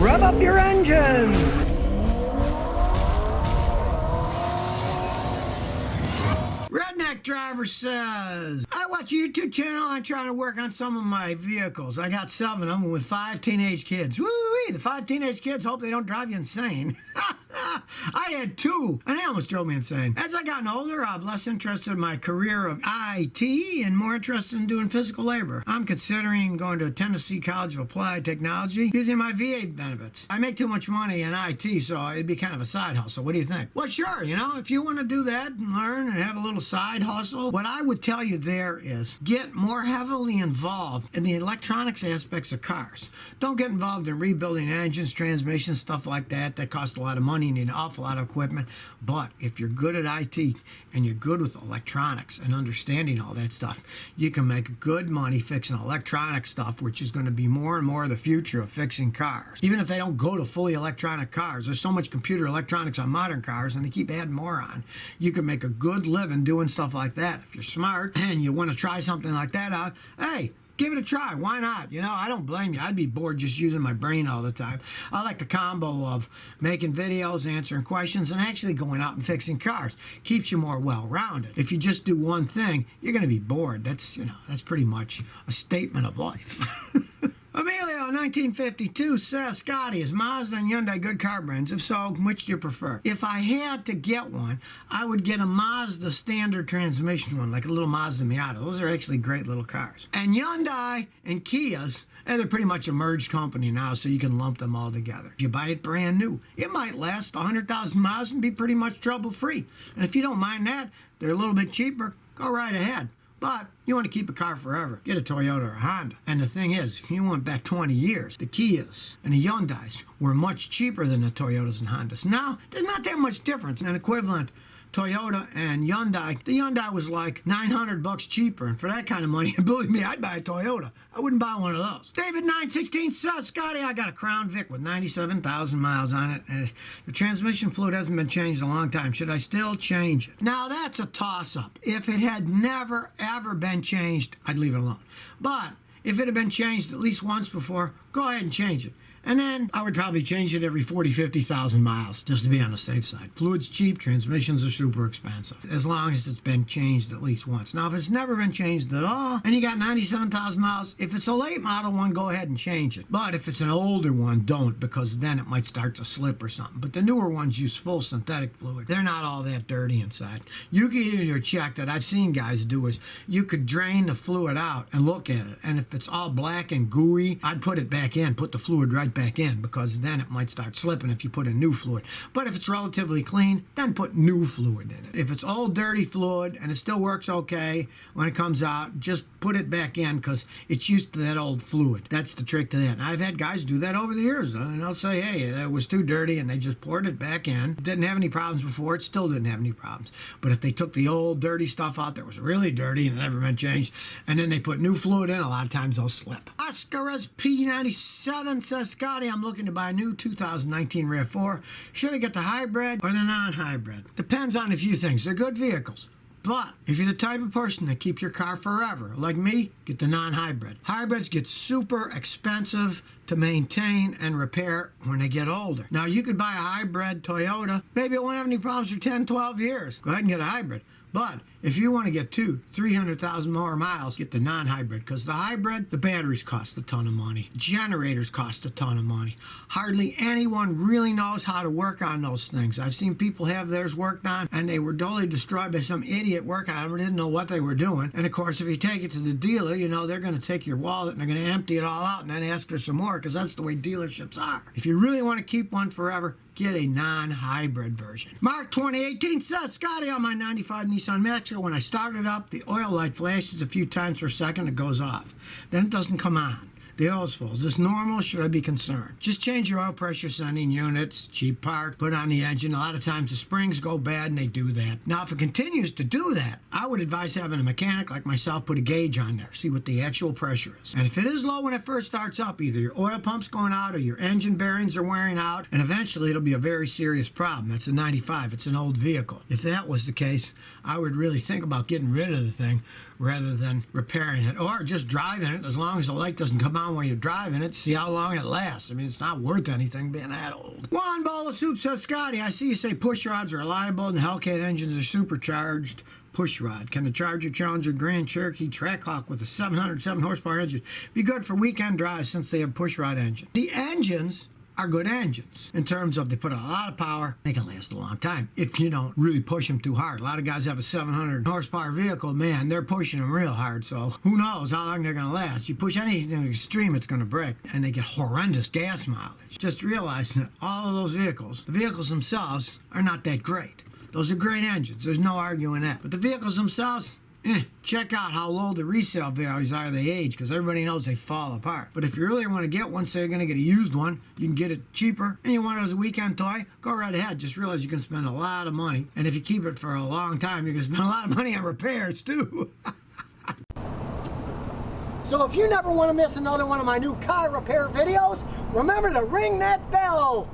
Rev up your engines! Redneck Driver says, I watch a YouTube channel. I'm trying to work on some of my vehicles. I got 7 of them with 5 teenage kids. Woo-wee! The 5 teenage kids hope they don't drive you insane. I had 2, and they almost drove me insane. As I gotten older, I'm less interested in my career of IT and more interested in doing physical labor. I'm considering going to Tennessee College of Applied Technology using my VA benefits. I make too much money in IT, so it'd be kind of a side hustle. What do you think? Well, sure, if you want to do that and learn and have a little side hustle, what I would tell you there is get more heavily involved in the electronics aspects of cars. Don't get involved in rebuilding engines, transmissions, stuff like that. That costs a lot of money. You need an awful lot of equipment. But if you're good at IT and you're good with electronics and understanding all that stuff, you can make good money fixing electronic stuff, which is going to be more and more the future of fixing cars. Even if they don't go to fully electronic cars, there's so much computer electronics on modern cars, and they keep adding more on. You can make a good living doing stuff like that. If you're smart and you want to try something like that out, hey, give it a try. Why not? I don't blame you. I'd be bored just using my brain all the time. I like the combo of making videos, answering questions, and actually going out and fixing cars. Keeps you more well-rounded. If you just do one thing, you're going to be bored. That's pretty much a statement of life. Emilio, 1952, says, Scotty, is Mazda and Hyundai good car brands? If so, which do you prefer? If I had to get one, I would get a Mazda standard transmission one, like a little Mazda Miata. Those are actually great little cars. And Hyundai and Kias, they're pretty much a merged company now, so you can lump them all together. If you buy it brand new, it might last 100,000 miles and be pretty much trouble-free. And if you don't mind that, they're a little bit cheaper, go right ahead. But you want to keep a car forever, get a Toyota or a Honda. And the thing is, if you went back 20 years, the Kias and the Hyundais were much cheaper than the Toyotas and Hondas. Now, there's not that much difference. An equivalent Toyota and Hyundai, the Hyundai was like $900 cheaper. And for that kind of money, believe me, I'd buy a Toyota. I wouldn't buy one of those. David 916 says, Scotty, I got a Crown Vic with 97,000 miles on it. And the transmission fluid hasn't been changed in a long time. Should I still change it? Now, that's a toss-up. If it had never, ever been changed, I'd leave it alone. But if it had been changed at least once before, go ahead and change it. And then I would probably change it every 40, 50,000 miles, just to be on the safe side. Fluid's cheap, transmissions are super expensive, as long as it's been changed at least once. Now, if it's never been changed at all, and you got 97,000 miles, if it's a late model one, go ahead and change it. But if it's an older one, don't, because then it might start to slip or something. But the newer ones use full synthetic fluid. They're not all that dirty inside. You can either check that I've seen guys do is you could drain the fluid out and look at it. And if it's all black and gooey, I'd put it back in, put the fluid right back in, because then it might start slipping if you put in new fluid. But if it's relatively clean, then put new fluid in it. If it's old dirty fluid and it still works okay when it comes out, just put it back in, because it's used to that old fluid. That's the trick to that. And I've had guys do that over the years, and they'll say, hey, it was too dirty, and they just poured it back in. Didn't have any problems before. It still didn't have any problems. But if they took the old dirty stuff out that was really dirty and never been changed, and then they put new fluid in, a lot of times they'll slip. Oscar SP97 says, Scotty, I'm looking to buy a new 2019 RAV4. Should I get the hybrid or the non-hybrid? Depends on a few things. They're good vehicles. But if you're the type of person that keeps your car forever, like me, get the non-hybrid. Hybrids get super expensive to maintain and repair when they get older. Now, you could buy a hybrid Toyota. Maybe it won't have any problems for 10, 12 years. Go ahead and get a hybrid. But if you want to get 300,000 more miles, get the non-hybrid, because the hybrid, the batteries cost a ton of money. Generators cost a ton of money. Hardly anyone really knows how to work on those things. I've seen people have theirs worked on, and they were totally destroyed by some idiot working on them, didn't know what they were doing. And of course, if you take it to the dealer, they're going to take your wallet and they're going to empty it all out and then ask for some more, because that's the way dealerships are. If you really want to keep one forever, get a non-hybrid version. Mark 2018 says, Scotty, on my 95 Nissan Maxima, when I start it up, the oil light flashes a few times per second, it goes off. Then it doesn't come on. The oil's full. Is this normal? Should I be concerned? Just change your oil pressure sending units, cheap part, put on the engine. A lot of times the springs go bad and they do that. Now, if it continues to do that, I would advise having a mechanic like myself put a gauge on there, see what the actual pressure is. And if it is low when it first starts up, either your oil pump's going out or your engine bearings are wearing out, and eventually it'll be a very serious problem. That's a 95. It's an old vehicle. If that was the case, I would really think about getting rid of the thing rather than repairing it, or just driving it as long as the light doesn't come around while you're driving it, see how long it lasts. I mean, it's not worth anything being that old. One bowl of soup, says Scotty. I see you say push rods are reliable and the Hellcat engines are supercharged. Push rod. Can the Charger Challenger Grand Cherokee Trackhawk with a 707 horsepower engine be good for weekend drives since they have push rod engines? The engines are good engines in terms of they put a lot of power. They can last a long time if you don't really push them too hard. A lot of guys have a 700 horsepower vehicle. Man, they're pushing them real hard, so who knows how long they're going to last. You push anything extreme, it's going to break, and they get horrendous gas mileage. Just realize that all of those vehicles, the vehicles themselves, are not that great. Those are great engines. There's no arguing that. But the vehicles themselves, check out how low the resale values are. They age, because everybody knows they fall apart. But if you really want to get one, say you're going to get a used one, you can get it cheaper, and you want it as a weekend toy, go right ahead. Just realize you can spend a lot of money. And if you keep it for a long time, you're going to spend a lot of money on repairs, too. So if you never want to miss another one of my new car repair videos, remember to ring that bell.